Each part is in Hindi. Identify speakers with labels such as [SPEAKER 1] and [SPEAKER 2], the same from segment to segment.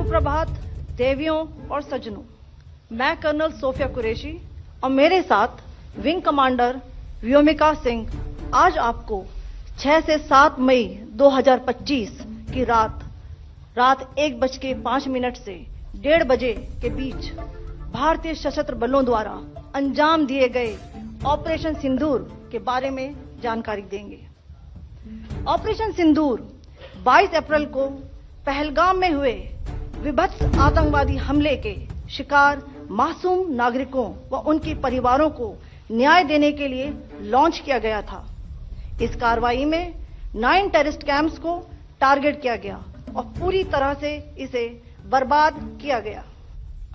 [SPEAKER 1] सुप्रभात देवियों और सज्जनों, मैं कर्नल सोफिया कुरैशी और मेरे साथ विंग कमांडर व्योमिका सिंह आज आपको 6 से 7 मई 2025 की रात 1:05 से 1:30 बजे के बीच भारतीय सशस्त्र बलों द्वारा अंजाम दिए गए ऑपरेशन सिंदूर के बारे में जानकारी देंगे। ऑपरेशन सिंदूर 22 अप्रैल को पहलगाम में हुए विभत्स आतंकवादी हमले के शिकार मासूम नागरिकों व उनके परिवारों को न्याय देने के लिए लॉन्च किया गया था। इस कार्रवाई में 9 टेररिस्ट कैंप्स को टारगेट किया गया और पूरी तरह से इसे बर्बाद किया गया।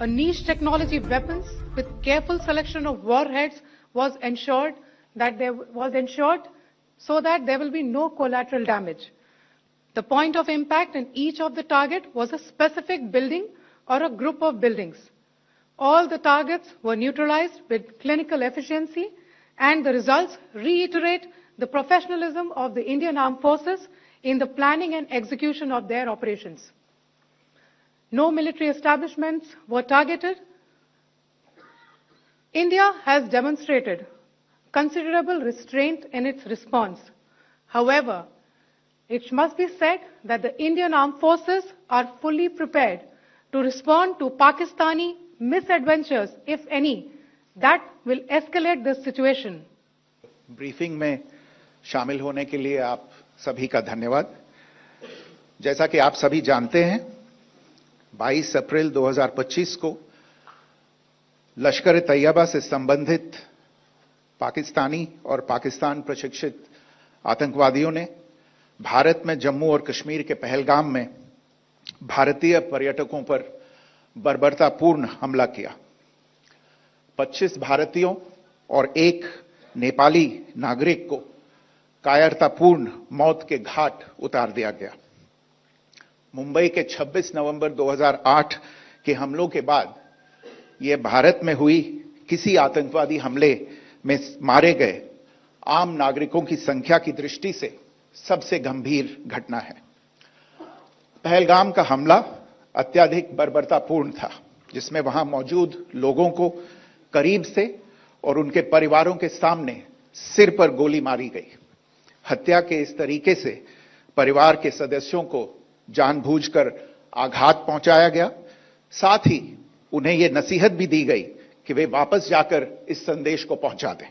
[SPEAKER 2] A niche technology weapons with careful selection of warheads was ensured so that there will be no collateral damage. The point of impact in each of the target was a specific building or a group of buildings. All the targets were neutralized with clinical efficiency, and the results reiterate the professionalism of the Indian Armed Forces in the planning and execution of their operations. No military establishments were targeted. India has demonstrated considerable restraint in its response. However, it must be said that the Indian Armed Forces are fully prepared to respond to Pakistani misadventures, if any, that will escalate the situation.
[SPEAKER 3] Briefing में शामिल होने के लिए आप सभी का धन्यवाद। जैसा कि आप सभी जानते हैं, 22 अप्रैल 2025 को लश्कर तैयबा से संबंधित पाकिस्तानी और पाकिस्तान प्रशिक्षित आतंकवादियों ने भारत में जम्मू और कश्मीर के पहलगाम में भारतीय पर्यटकों पर बर्बरतापूर्ण हमला किया। 25 भारतीयों और 1 नेपाली नागरिक को कायरतापूर्ण मौत के घाट उतार दिया गया। मुंबई के 26 नवंबर 2008 के हमलों के बाद यह भारत में हुई किसी आतंकवादी हमले में मारे गए आम नागरिकों की संख्या की दृष्टि से सबसे गंभीर घटना है। पहलगाम का हमला अत्यधिक बर्बरतापूर्ण था, जिसमें वहां मौजूद लोगों को करीब से और उनके परिवारों के सामने सिर पर गोली मारी गई। हत्या के इस तरीके से परिवार के सदस्यों को जानबूझकर आघात पहुंचाया गया। साथ ही उन्हें यह नसीहत भी दी गई कि वे वापस जाकर इस संदेश को पहुंचा दें।